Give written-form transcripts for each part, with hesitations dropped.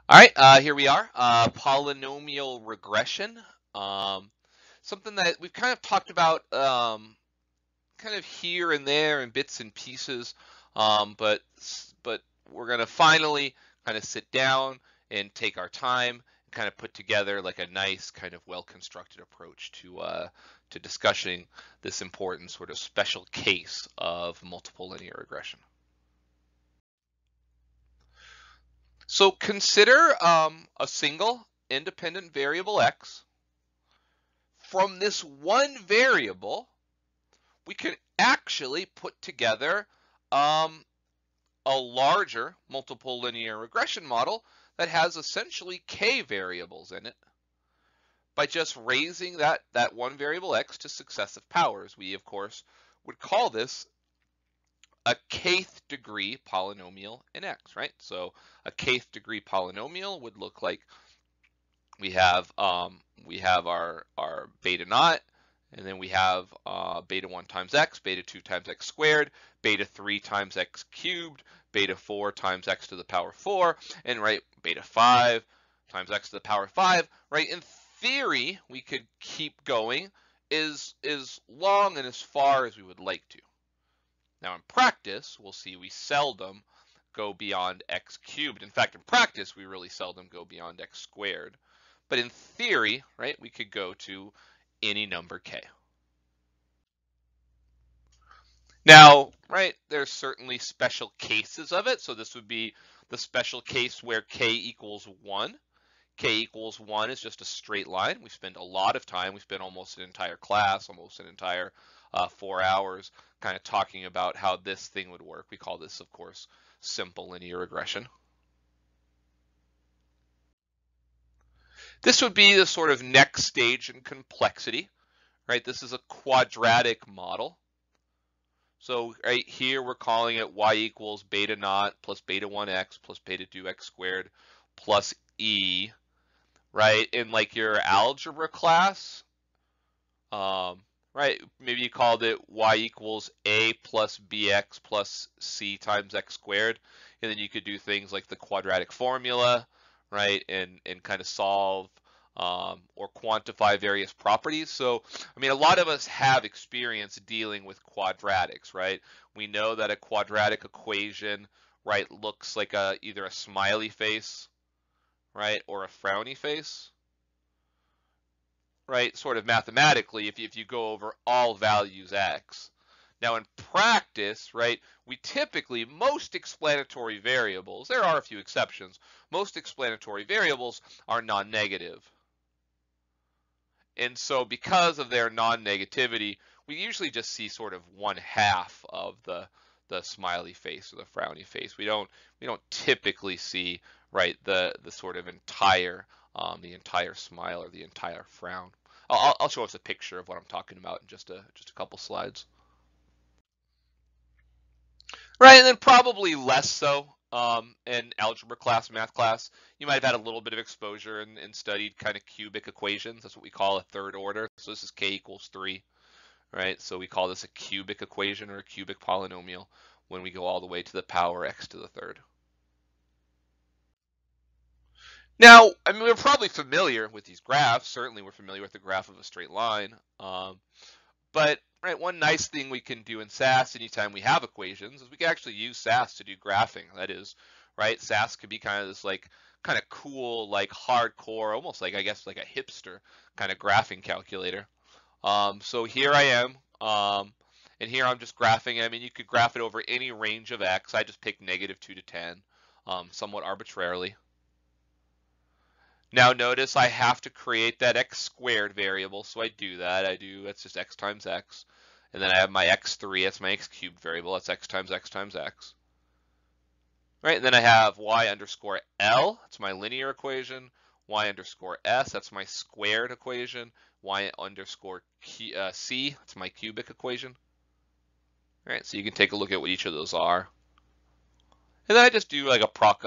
All right, here we are, polynomial regression. Something that we've kind of talked about kind of here and there in bits and pieces, but we're going to finally kind of sit down and take our time and kind of put together like a nice kind of well-constructed approach to discussing this important sort of special case of multiple linear regression. So consider a single independent variable x. From this one variable, we can actually put together a larger multiple linear regression model that has essentially k variables in it by just raising that one variable x to successive powers. We, of course, would call this a kth degree polynomial in x, right? So a kth degree polynomial would look like we have our beta naught, and then we have beta 1 times x, beta 2 times x squared, beta 3 times x cubed, beta 4 times x to the power 4, and right, beta 5 times x to the power 5, right? In theory, we could keep going as long and as far as we would like to. Now in practice, we'll see we seldom go beyond x cubed. In fact, in practice, we really seldom go beyond x squared. But in theory, right, we could go to any number k. Now, right, there's certainly special cases of it. So this would be the special case where k equals 1. K equals 1 is just a straight line. We spend a lot of time. We spend almost an entire class, almost an entire 4 hours kind of talking about how this thing would work. We call this, of course, simple linear regression. This would be the sort of next stage in complexity, right? This is a quadratic model. So right here, we're calling it y equals beta naught plus beta 1x plus beta 2x squared plus e, right? In like your algebra class, right? Maybe you called it y equals a plus bx plus c times x squared, and then you could do things like the quadratic formula, right? And kind of solve or quantify various properties. So, I mean, a lot of us have experience dealing with quadratics, right? We know that a quadratic equation, right, looks like either a smiley face, right, or a frowny face, right, sort of mathematically if you go over all values x. Now in practice, right, we typically, most explanatory variables, there are a few exceptions, most explanatory variables are non-negative. And so because of their non-negativity, we usually just see sort of 1/2 of the smiley face or the frowny face. We don't typically see, right, the sort of entire smile or the entire frown. I'll show us a picture of what I'm talking about in just a couple slides. Right, and then probably less so in algebra class, math class. You might have had a little bit of exposure and studied kind of cubic equations. That's what we call a third order. So this is k equals 3, right? So we call this a cubic equation or a cubic polynomial when we go all the way to the power x to the third. Now, I mean, we're probably familiar with these graphs. Certainly, we're familiar with the graph of a straight line. But right, one nice thing we can do in SAS anytime we have equations is we can actually use SAS to do graphing. That is, right, SAS could be kind of this like kind of cool, like hardcore, almost like I guess like a hipster kind of graphing calculator. So here I am, and here I'm just graphing. I mean, you could graph it over any range of x. I just picked -2 to 10, somewhat arbitrarily. Now notice I have to create that x squared variable, so I do that. That's just x times x. And then I have my x3, that's my x cubed variable, that's x times x times x. Right, and then I have y underscore L, that's my linear equation, y underscore S, that's my squared equation, y underscore C, that's my cubic equation. All right, so you can take a look at what each of those are. And then I just do like a proc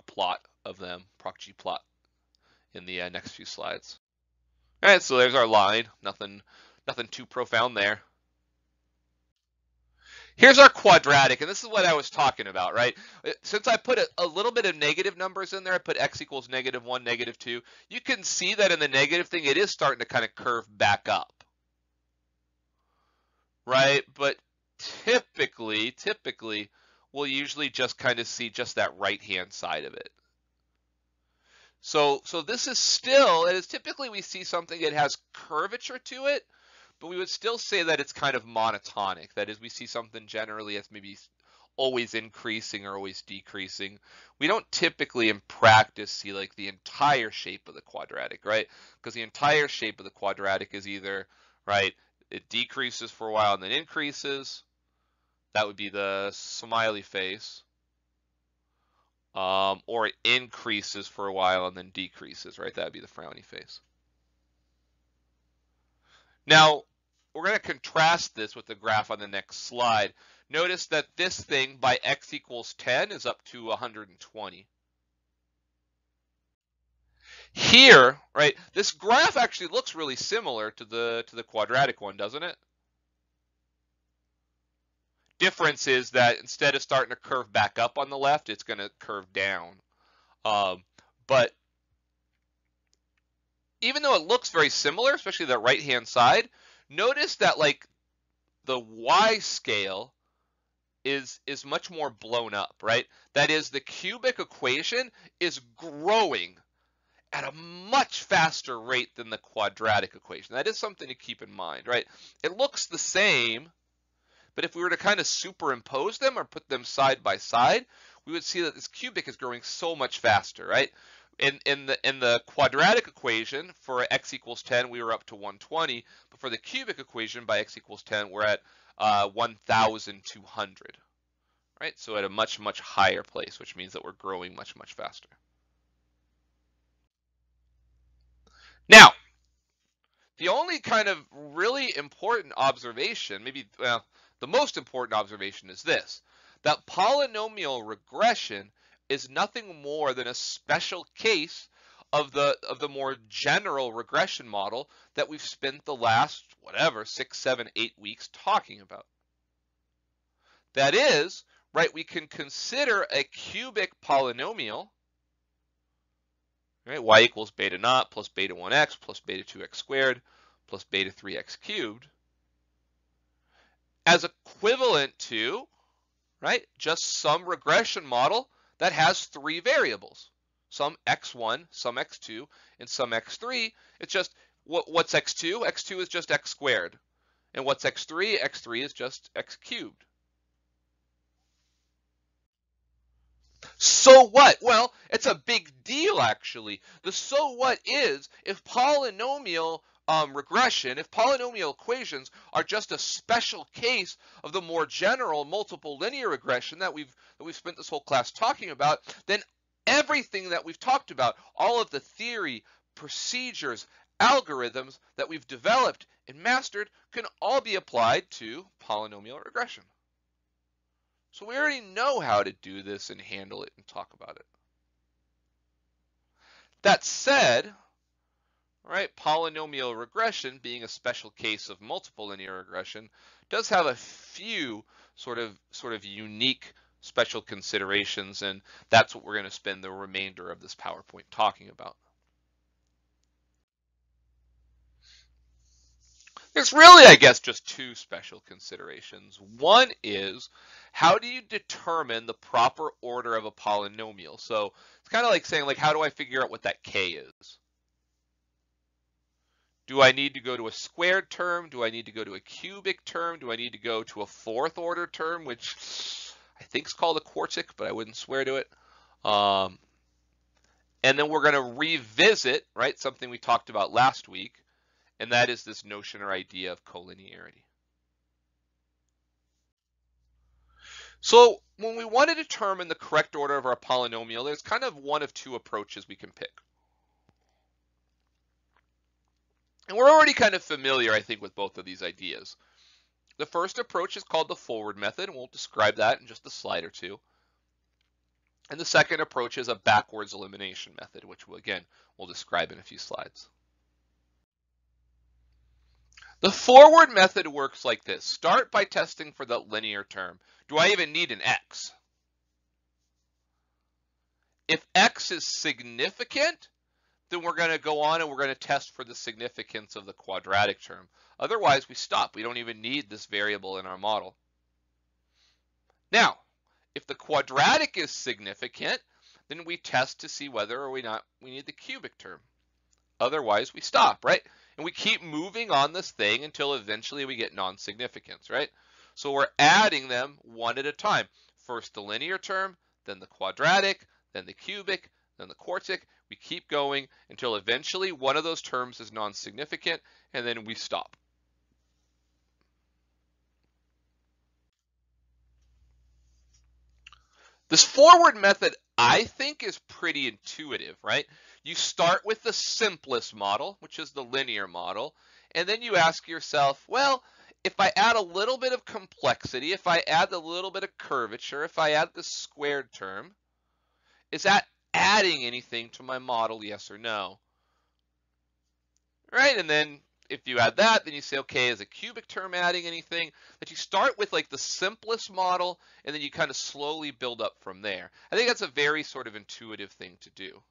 plot of them, proc G plot, in the next few slides. All right, so there's our line. Nothing too profound there. Here's our quadratic, and this is what I was talking about, right? Since I put a little bit of negative numbers in there, I put x equals -1, -2. You can see that in the negative thing, it is starting to kind of curve back up, right? But typically, we'll usually just kind of see just that right-hand side of it. So this is still, it is typically we see something that has curvature to it, but we would still say that it's kind of monotonic. That is, we see something generally as maybe always increasing or always decreasing. We don't typically in practice see like the entire shape of the quadratic, right? Because the entire shape of the quadratic is either, right, it decreases for a while and then increases. That would be the smiley face. Or it increases for a while and then decreases, right? That would be the frowny face. Now, we're going to contrast this with the graph on the next slide. Notice that this thing by x equals 10 is up to 120. Here, right, this graph actually looks really similar to the quadratic one, doesn't it? Difference is that instead of starting to curve back up on the left, it's going to curve down. But even though it looks very similar, especially the right-hand side, notice that like the y scale is much more blown up, right? That is, the cubic equation is growing at a much faster rate than the quadratic equation. That is something to keep in mind, right? It looks the same, but if we were to kind of superimpose them or put them side by side, we would see that this cubic is growing so much faster, right? In the quadratic equation for x equals 10, we were up to 120, but for the cubic equation by x equals 10, we're at 1,200, right? So at a much higher place, which means that we're growing much faster. Now, the only kind of really important observation, maybe, well, the most important observation is this, that polynomial regression is nothing more than a special case of the more general regression model that we've spent the last, whatever, 6, 7, 8 weeks talking about. That is, right, we can consider a cubic polynomial, right, y equals beta naught plus beta 1x plus beta 2x squared plus beta 3x cubed, as equivalent to, right, just some regression model that has 3 variables, some x1, some x2, and some x3. It's just, what's x2? x2 is just x squared. And what's x3? x3 is just x cubed. So what? Well, it's a big deal, actually. The so what is, if polynomial regression, if polynomial equations are just a special case of the more general multiple linear regression that we've spent this whole class talking about, then everything that we've talked about, all of the theory, procedures, algorithms that we've developed and mastered can all be applied to polynomial regression. So we already know how to do this and handle it and talk about it. That said, right, polynomial regression, being a special case of multiple linear regression, does have a few sort of unique special considerations, and that's what we're going to spend the remainder of this PowerPoint talking about. There's really, I guess, just 2 special considerations. One is, how do you determine the proper order of a polynomial? So it's kind of like saying, like, how do I figure out what that k is? Do I need to go to a squared term? Do I need to go to a cubic term? Do I need to go to a 4th order term, which I think is called a quartic, but I wouldn't swear to it. And then we're going to revisit, right, something we talked about last week, and that is this notion or idea of collinearity. So when we want to determine the correct order of our polynomial, there's kind of one of 2 approaches we can pick. And we're already kind of familiar, I think, with both of these ideas. The first approach is called the forward method, and we'll describe that in just a slide or 2. And the second approach is a backwards elimination method, which we'll describe in a few slides. The forward method works like this. Start by testing for the linear term. Do I even need an x? If x is significant, then we're going to go on and we're going to test for the significance of the quadratic term. Otherwise, we stop. We don't even need this variable in our model. Now, if the quadratic is significant, then we test to see whether or not we need the cubic term. Otherwise, we stop, right? And we keep moving on this thing until eventually we get non-significance, right? So we're adding them one at a time. First the linear term, then the quadratic, then the cubic, then the quartic. We keep going until eventually one of those terms is non-significant, and then we stop. This forward method, I think, is pretty intuitive, right? You start with the simplest model, which is the linear model, and then you ask yourself, well, if I add a little bit of complexity, if I add a little bit of curvature, if I add the squared term, is that adding anything to my model, yes or no? Right, and then if you add that, then you say, okay, is a cubic term adding anything? That you start with like the simplest model, and then you kind of slowly build up from there. I think that's a very sort of intuitive thing to do.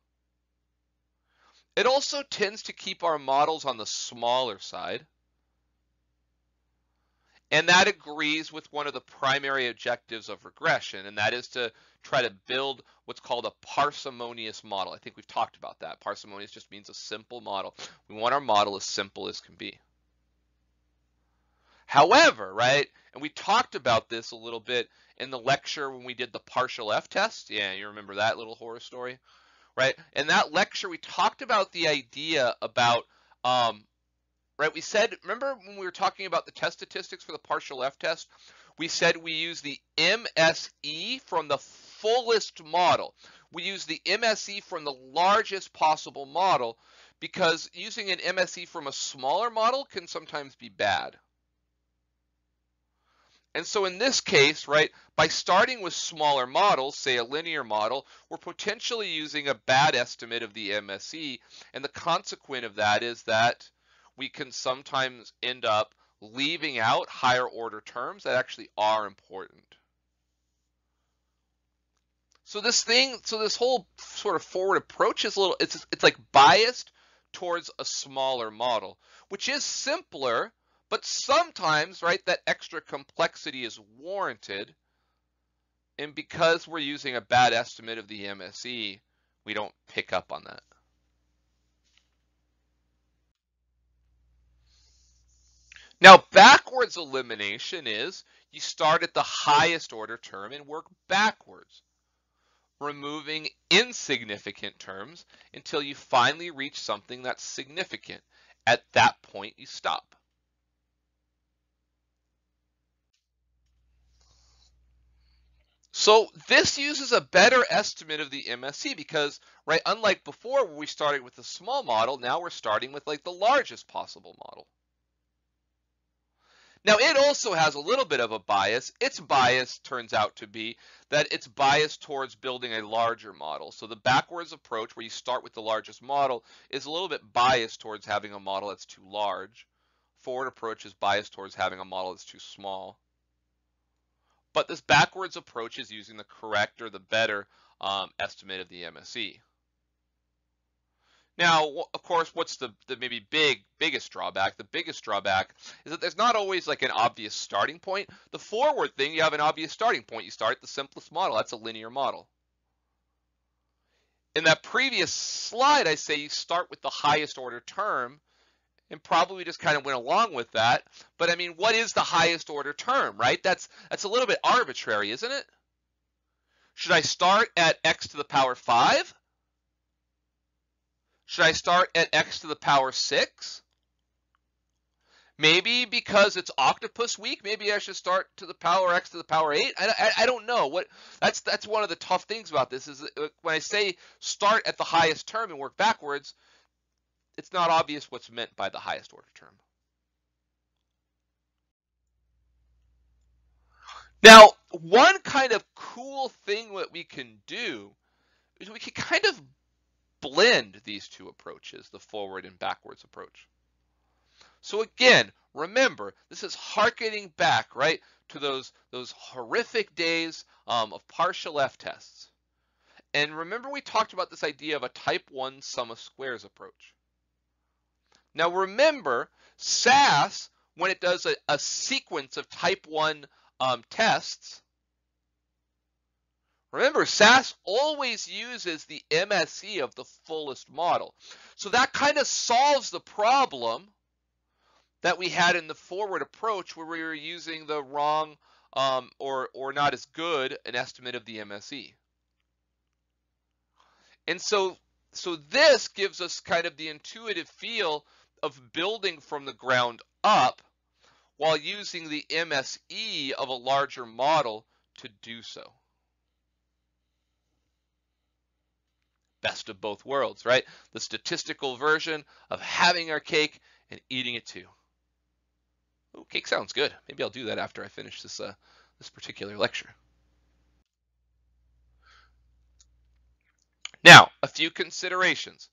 It also tends to keep our models on the smaller side. And that agrees with one of the primary objectives of regression, and that is to try to build what's called a parsimonious model. I think we've talked about that. Parsimonious just means a simple model. We want our model as simple as can be. However, right, and we talked about this a little bit in the lecture when we did the partial F test. Yeah, you remember that little horror story, right? In that lecture, we talked about the idea about right, we said, remember when we were talking about the test statistics for the partial F test, we said we use the MSE from the fullest model. We use the MSE from the largest possible model because using an MSE from a smaller model can sometimes be bad. And so in this case, right, by starting with smaller models, say a linear model, we're potentially using a bad estimate of the MSE, and the consequence of that is that we can sometimes end up leaving out higher order terms that actually are important. So this whole sort of forward approach is it's like biased towards a smaller model, which is simpler, but sometimes, right, that extra complexity is warranted. And because we're using a bad estimate of the MSE, we don't pick up on that. Now, backwards elimination is you start at the highest order term and work backwards, removing insignificant terms until you finally reach something that's significant. At that point, you stop. So this uses a better estimate of the MSE because, right, unlike before where we started with a small model, now we're starting with like the largest possible model. Now, it also has a little bit of a bias. Its bias turns out to be that it's biased towards building a larger model. So the backwards approach, where you start with the largest model, is a little bit biased towards having a model that's too large. Forward approach is biased towards having a model that's too small. But this backwards approach is using the correct or the better estimate of the MSE. Now, of course, what's the maybe biggest drawback? The biggest drawback is that there's not always like an obvious starting point. The forward thing, you have an obvious starting point. You start at the simplest model. That's a linear model. In that previous slide, I say you start with the highest order term and probably just kind of went along with that. But I mean, what is the highest order term, right? That's a little bit arbitrary, isn't it? Should I start at x to the power 5? Should I start at x to the power 6? Maybe because it's octopus week, maybe I should start to the power x to the power 8. I don't know. That's one of the tough things about this is that when I say start at the highest term and work backwards, it's not obvious what's meant by the highest order term. Now, one kind of cool thing that we can do is we can kind of blend these two approaches, the forward and backwards approach. So again, remember, this is hearkening back, right, to those horrific days of partial F tests. And remember we talked about this idea of a type 1 sum of squares approach. Now remember, SAS, when it does a sequence of type 1 tests, remember, SAS always uses the MSE of the fullest model. So that kind of solves the problem that we had in the forward approach where we were using the wrong or not as good an estimate of the MSE. And so this gives us kind of the intuitive feel of building from the ground up while using the MSE of a larger model to do so. Best of both worlds, right? The statistical version of having our cake and eating it too. Oh, cake sounds good. Maybe I'll do that after I finish this particular lecture. Now, a few considerations.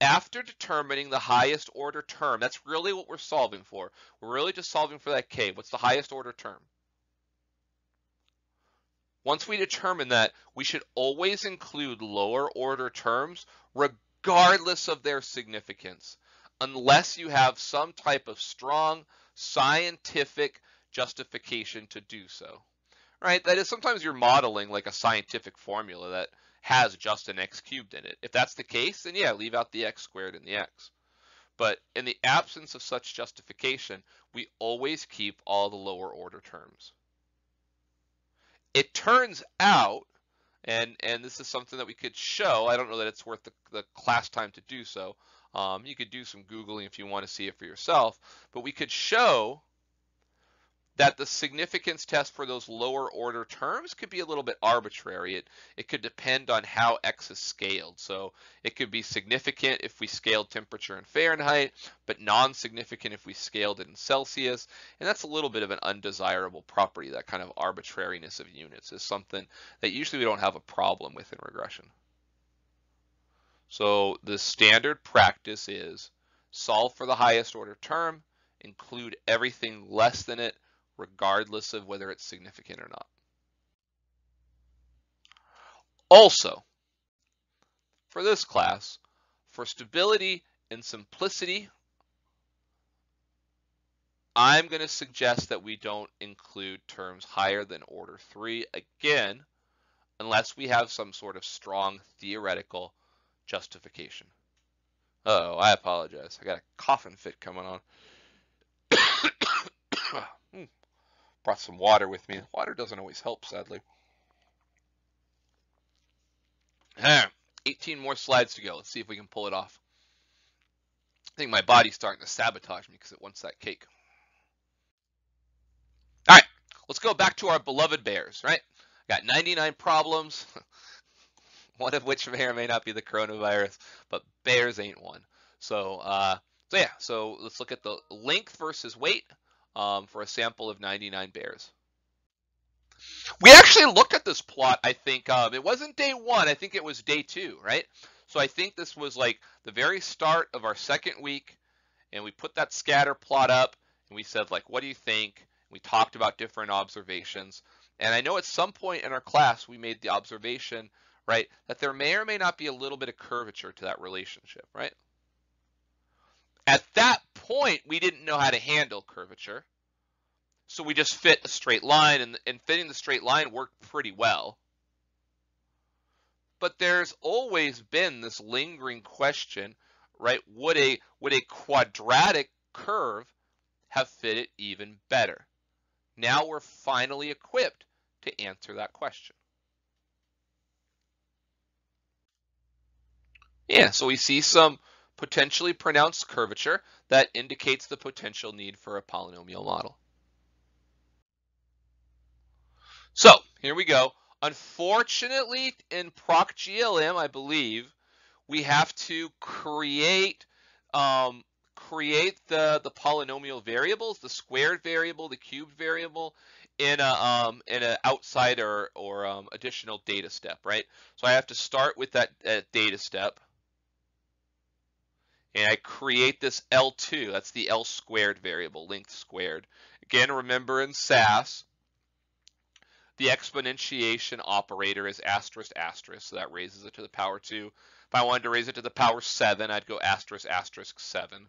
After determining the highest order term, that's really what we're solving for. We're really just solving for that k. What's the highest order term? Once we determine that, we should always include lower order terms regardless of their significance, unless you have some type of strong scientific justification to do so. Right? That is, sometimes you're modeling like a scientific formula that has just an x cubed in it. If that's the case, then yeah, leave out the x squared and the x. But in the absence of such justification, we always keep all the lower order terms. It turns out, and this is something that we could show, I don't know that it's worth the class time to do so. You could do some Googling if you want to see it for yourself, but we could show that the significance test for those lower order terms could be a little bit arbitrary. It could depend on how x is scaled. So it could be significant if we scaled temperature in Fahrenheit, but non-significant if we scaled it in Celsius. And that's a little bit of an undesirable property. That kind of arbitrariness of units is something that usually we don't have a problem with in regression. So the standard practice is solve for the highest order term, include everything less than it, regardless of whether it's significant or not. Also, for this class, for stability and simplicity, I'm going to suggest that we don't include terms higher than order 3, again, unless we have some sort of strong theoretical justification. Uh-oh, I apologize. I got a coughing fit coming on. Brought some water with me. Water doesn't always help, sadly. 18 more slides to go. Let's see if we can pull it off. I think my body's starting to sabotage me because it wants that cake. All right, let's go back to our beloved bears, right? Got 99 problems, one of which may or may not be the coronavirus, but bears ain't one. So let's look at the length versus weight for a sample of 99 bears. We actually looked at this plot, I think, it wasn't day 1, I think it was day 2, right? So I think this was like the very start of our second week, and we put that scatter plot up, and we said, like, what do you think? We talked about different observations, and I know at some point in our class we made the observation, right, that there may or may not be a little bit of curvature to that relationship, right? At that point, we didn't know how to handle curvature. So we just fit a straight line, and fitting the straight line worked pretty well. But there's always been this lingering question, right? Would a quadratic curve have fit it even better? Now we're finally equipped to answer that question. Yeah, so we see some potentially pronounced curvature that indicates the potential need for a polynomial model. So here we go. Unfortunately, in ProcGLM, I believe we have to create the polynomial variables, the squared variable, the cubed variable, in a outside or additional data step, right? So I have to start with that data step, and I create this L2. That's the L squared variable, length squared. Again, remember in SAS, the exponentiation operator is asterisk asterisk, so that raises it to the power 2. If I wanted to raise it to the power 7, I'd go asterisk asterisk 7.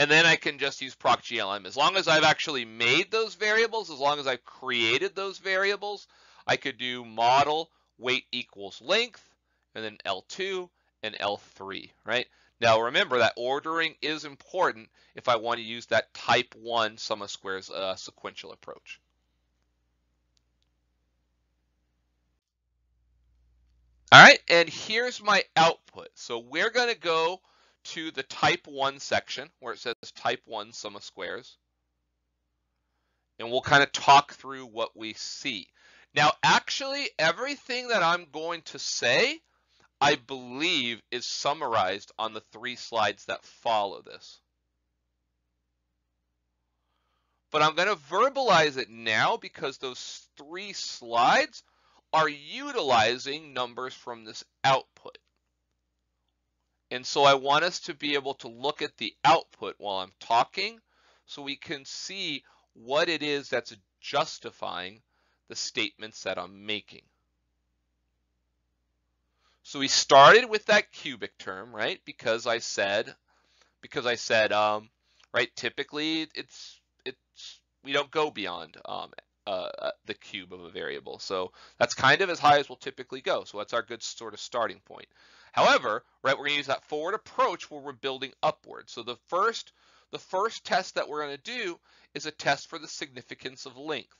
And then I can just use proc_glm. As long as I've actually made those variables, as long as I've created those variables, I could do model weight equals length, and then L2 and L3, right? Now remember that ordering is important if I want to use that type 1 sum of squares sequential approach. All right, and here's my output. So we're going to go to the type 1 section where it says type 1 sum of squares. And we'll kind of talk through what we see. Now, actually, everything that I'm going to say, I believe, is summarized on the 3 slides that follow this. But I'm going to verbalize it now because those 3 slides are utilizing numbers from this output. And so I want us to be able to look at the output while I'm talking so we can see what it is that's justifying the statements that I'm making. So we started with that cubic term, right? Because I said, right, typically it's we don't go beyond the cube of a variable. So that's kind of as high as we'll typically go. So that's our good sort of starting point. However, right, we're going to use that forward approach where we're building upward. So the first test that we're going to do is a test for the significance of length.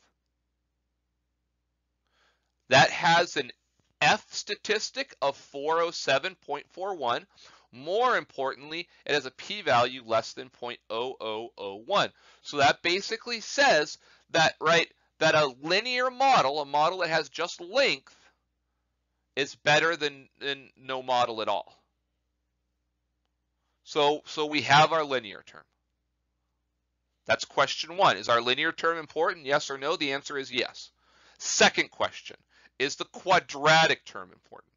That has an F statistic of 407.41. More importantly, it has a p-value less than 0.0001. So that basically says that, right, that a linear model, a model that has just length, is better than no model at all. So we have our linear term. That's question 1. Is our linear term important? Yes or no? The answer is yes. Second question, is the quadratic term important?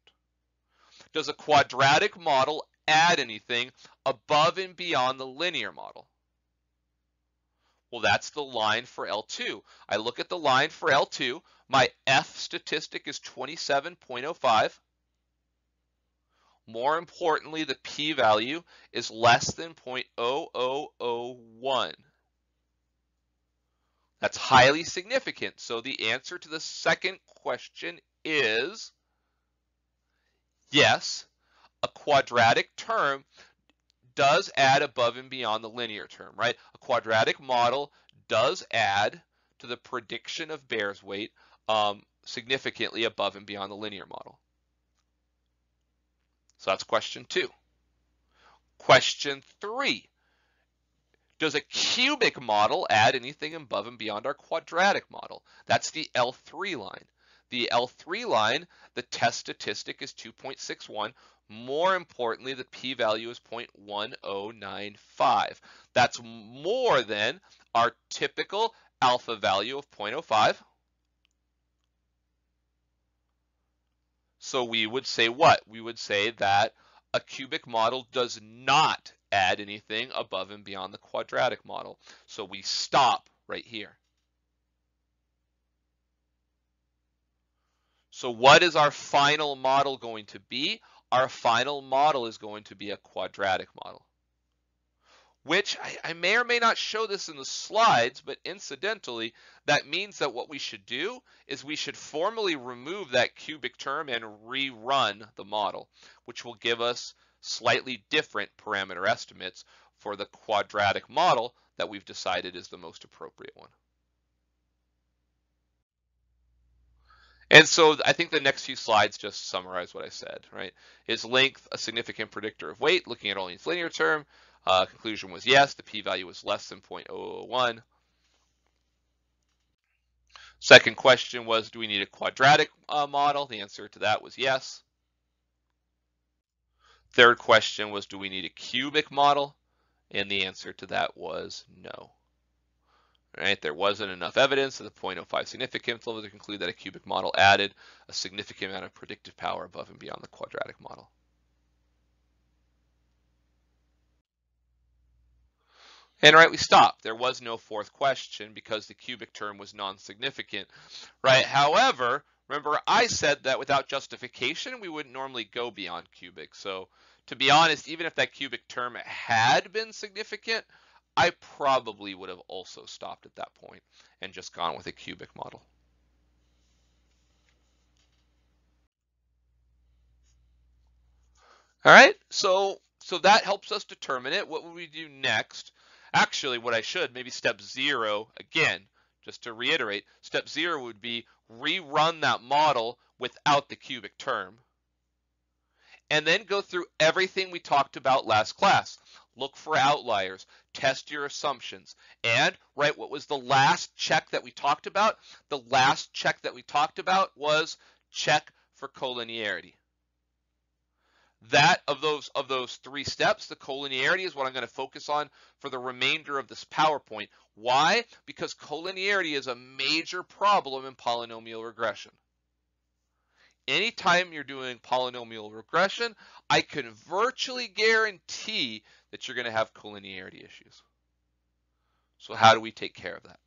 Does a quadratic model add anything above and beyond the linear model? Well, that's the line for L2. I look at the line for L2. My F statistic is 27.05. More importantly, the p-value is less than 0.0001. That's highly significant. So the answer to the second question is yes, a quadratic term does add above and beyond the linear term, right? A quadratic model does add to the prediction of bear's weight significantly above and beyond the linear model. So that's question 2. Question 3. Does a cubic model add anything above and beyond our quadratic model? That's the L3 line. The L3 line, the test statistic is 2.61. More importantly, the p-value is 0.1095. That's more than our typical alpha value of 0.05. So we would say what? We would say that a cubic model does not add anything above and beyond the quadratic model. So we stop right here. So what is our final model going to be? Our final model is going to be a quadratic model, which I may or may not show this in the slides, but incidentally, that means that what we should do is we should formally remove that cubic term and rerun the model, which will give us slightly different parameter estimates for the quadratic model that we've decided is the most appropriate one. And so I think the next few slides just summarize what I said, right? Is length a significant predictor of weight? Looking at only its linear term. Conclusion was yes, the p-value was less than 0.001. Second question was, do we need a quadratic model? The answer to that was yes. Third question was, do we need a cubic model? And the answer to that was no. right? There wasn't enough evidence at the 0.05 significance level to conclude that a cubic model added a significant amount of predictive power above and beyond the quadratic model. And right, we stopped. There was no fourth question because the cubic term was non-significant, right? However, remember I said that without justification, we wouldn't normally go beyond cubic. So to be honest, even if that cubic term had been significant, I probably would have also stopped at that point and just gone with a cubic model. All right, so that helps us determine it. What would we do next? Actually, what I should, maybe step 0, again, just to reiterate, step 0 would be rerun that model without the cubic term. And then go through everything we talked about last class. Look for outliers, test your assumptions, and right, what was the last check that we talked about? The last check that we talked about was check for collinearity. That of those 3 steps, the collinearity is what I'm going to focus on for the remainder of this PowerPoint. Why? Because collinearity is a major problem in polynomial regression. Anytime you're doing polynomial regression, I can virtually guarantee that you're going to have collinearity issues. So how do we take care of that?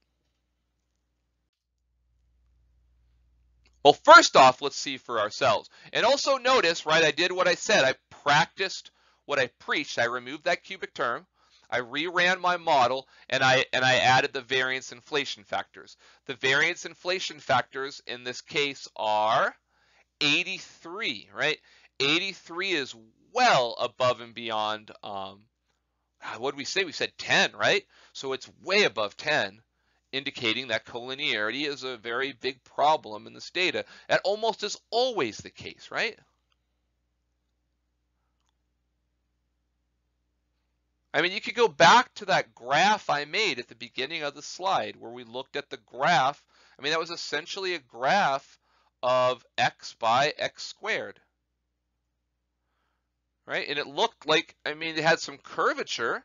Well, first off, let's see for ourselves. And also notice, right, I did what I said. I practiced what I preached. I removed that cubic term. I reran my model, and I added the variance inflation factors. The variance inflation factors in this case are 83, right? 83 is well above and beyond, what did we say? We said 10, right? So it's way above 10. Indicating that collinearity is a very big problem in this data. That almost is always the case, right? I mean, you could go back to that graph I made at the beginning of the slide where we looked at the graph. I mean, that was essentially a graph of x by x squared, right? And it looked like, I mean, it had some curvature,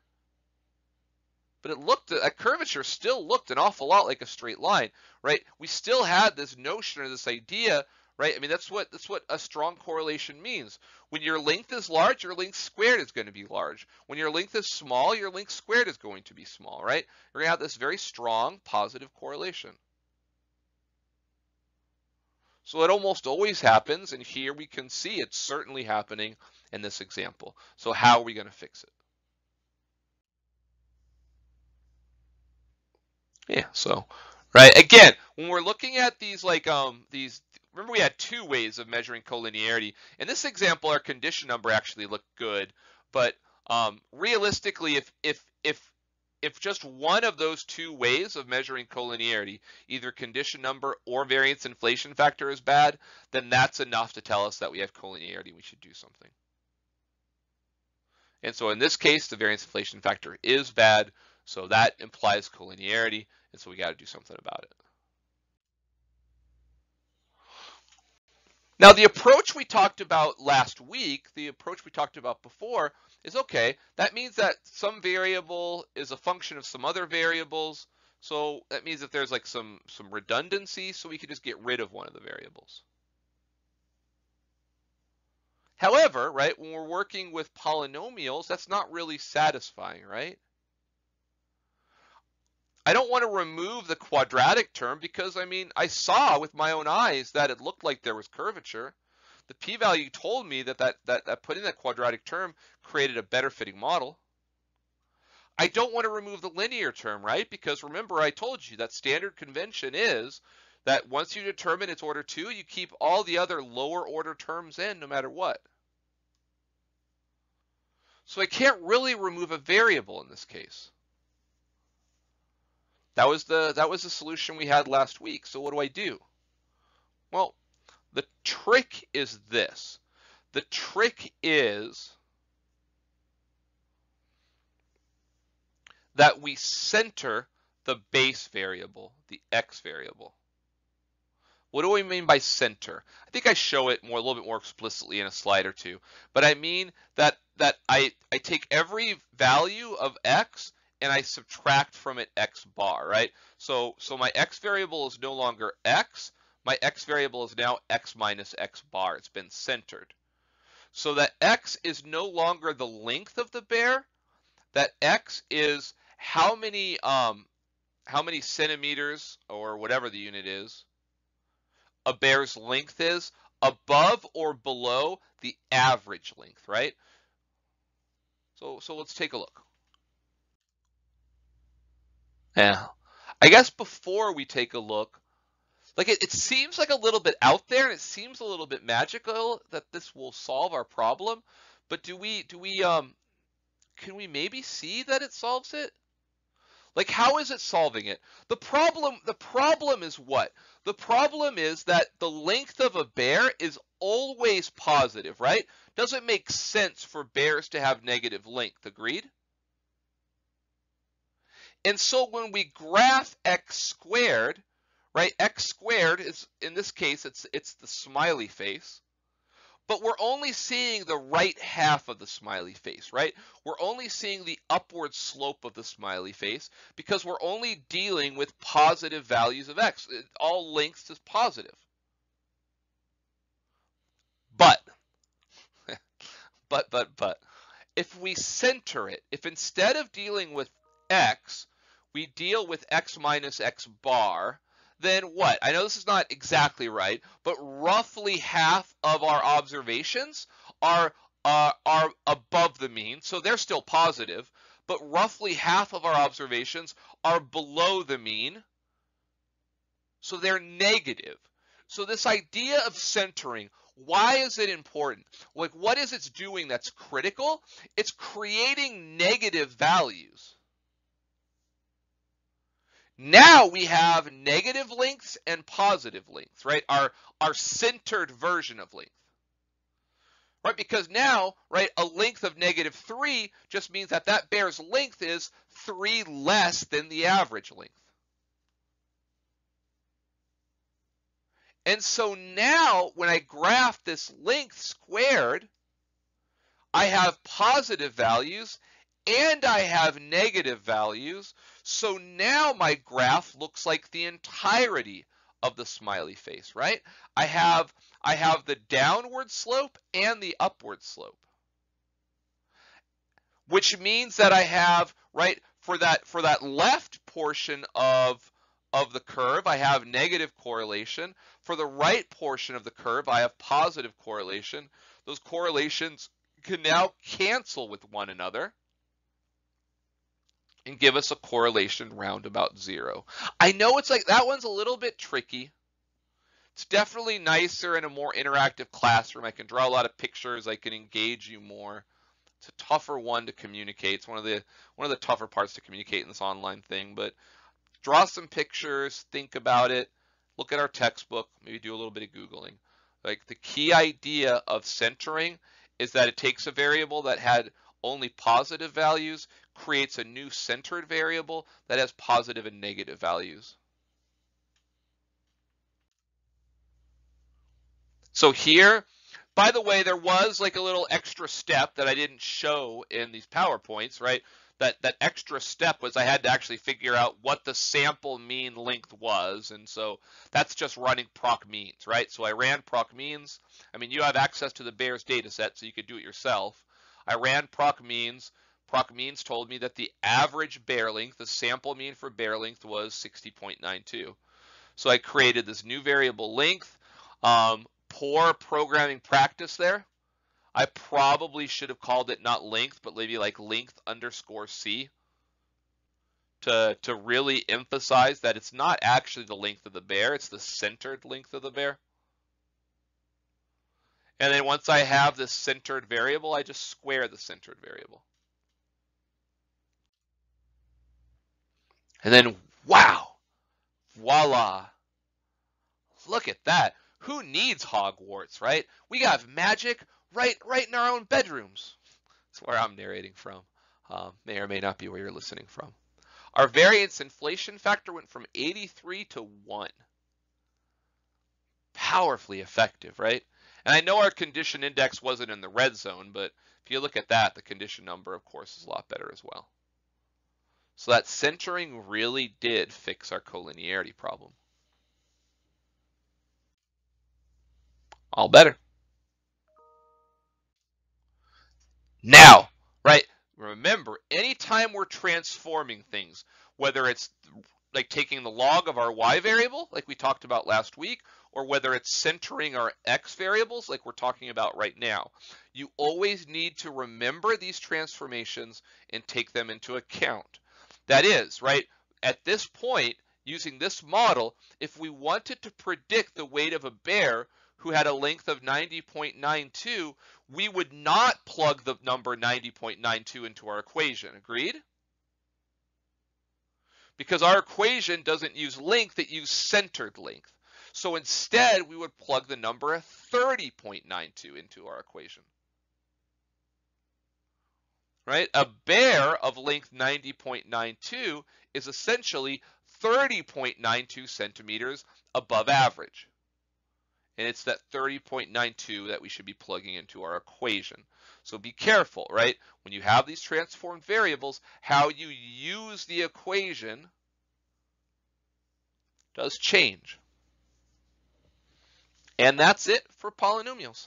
but that curvature still looked an awful lot like a straight line, right? We still had this notion or this idea, right? I mean, that's what a strong correlation means. When your length is large, your length squared is going to be large. When your length is small, your length squared is going to be small, right? You're going to have this very strong positive correlation. So it almost always happens, and here we can see it's certainly happening in this example. So how are we going to fix it? Yeah, so, right, again, when we're looking at these, like, remember we had 2 ways of measuring collinearity. In this example, our condition number actually looked good, but realistically, if just one of those 2 ways of measuring collinearity, either condition number or variance inflation factor is bad, then that's enough to tell us that we have collinearity, we should do something. And so in this case, the variance inflation factor is bad, so that implies collinearity, and so we got to do something about it. Now, the approach we talked about last week, the approach we talked about before, is okay. That means that some variable is a function of some other variables. So that means that there's like some redundancy, so we could just get rid of one of the variables. However, right, when we're working with polynomials, that's not really satisfying, right? I don't want to remove the quadratic term because, I mean, I saw with my own eyes that it looked like there was curvature. The p-value told me that putting that quadratic term created a better fitting model. I don't want to remove the linear term, right? Because remember, I told you that standard convention is that once you determine it's order 2, you keep all the other lower order terms in no matter what. So I can't really remove a variable in this case. That was the solution we had last week. So what do I do? Well, the trick is this. The trick is that we center the base variable, the x variable. What do I mean by center? I think I show it a little bit more explicitly in a slide or 2. But I mean that I take every value of x and I subtract from it x bar, right? So my x variable is no longer x. My x variable is now x minus x bar. It's been centered. So that x is no longer the length of the bear. That x is how many centimeters, or whatever the unit is, a bear's length is above or below the average length, right? So let's take a look. Yeah. I guess before we take a look, like it seems like a little bit out there, and it seems a little bit magical that this will solve our problem. But can we maybe see that it solves it? Like, how is it solving it? The problem is what? The problem is that the length of a bear is always positive, right? Doesn't make sense for bears to have negative length, agreed? And so when we graph x squared, right? X squared is, in this case, it's the smiley face. But we're only seeing the right half of the smiley face, right? We're only seeing the upward slope of the smiley face because we're only dealing with positive values of x. All lengths is positive. But, if we center it, if instead of dealing with x, we deal with x minus x bar, then what? I know this is not exactly right, but roughly half of our observations are above the mean, so they're still positive, but roughly half of our observations are below the mean, so they're negative. So this idea of centering, why is it important? Like, what is it doing that's critical? It's creating negative values. Now we have negative lengths and positive lengths, right? Our centered version of length. Right, because now, right, a length of -3 just means that that bear's length is 3 less than the average length. And so now when I graph this length squared, I have positive values and I have negative values. So now my graph looks like the entirety of the smiley face, right? I have the downward slope and the upward slope, which means that I have, right, for that left portion of the curve, I have negative correlation. For the right portion of the curve, I have positive correlation. Those correlations can now cancel with one another and give us a correlation round about 0. I know it's like that one's a little bit tricky. It's definitely nicer in a more interactive classroom. I can draw a lot of pictures. I can engage you more. It's a tougher one to communicate. It's one of the tougher parts to communicate in this online thing. But draw some pictures, think about it, look at our textbook, maybe do a little bit of Googling. Like, the key idea of centering is that it takes a variable that had only positive values, creates a new centered variable that has positive and negative values. So here, by the way, there was like a little extra step that I didn't show in these PowerPoints, right? That extra step was I had to actually figure out what the sample mean length was. And so that's just running proc means, right? So I ran proc means. I mean, you have access to the Bears data set, so you could do it yourself. I ran proc means. Proc means told me that the average bear length, the sample mean for bear length, was 60.92. So I created this new variable length. Poor programming practice there. I probably should have called it not length, but maybe like length underscore C to really emphasize that it's not actually the length of the bear, it's the centered length of the bear. And then once I have this centered variable, I just square the centered variable. And then, wow, voila. Look at that. Who needs Hogwarts, right? We got magic right in our own bedrooms. That's where I'm narrating from. May or may not be where you're listening from. Our variance inflation factor went from 83 to 1. Powerfully effective, right? And I know our condition index wasn't in the red zone, but if you look at that, the condition number, of course, is a lot better as well. So that centering really did fix our collinearity problem. All better. Now, right, remember, anytime we're transforming things, whether it's like taking the log of our y variable, like we talked about last week, or whether it's centering our x variables, like we're talking about right now, you always need to remember these transformations and take them into account. That is, right, at this point, using this model, if we wanted to predict the weight of a bear who had a length of 90.92, we would not plug the number 90.92 into our equation. Agreed? Because our equation doesn't use length, it uses centered length. So instead, we would plug the number 30.92 into our equation. Right? A bear of length 90.92 is essentially 30.92 centimeters above average. And it's that 30.92 that we should be plugging into our equation. So be careful, right? When you have these transformed variables, how you use the equation does change. And that's it for polynomials.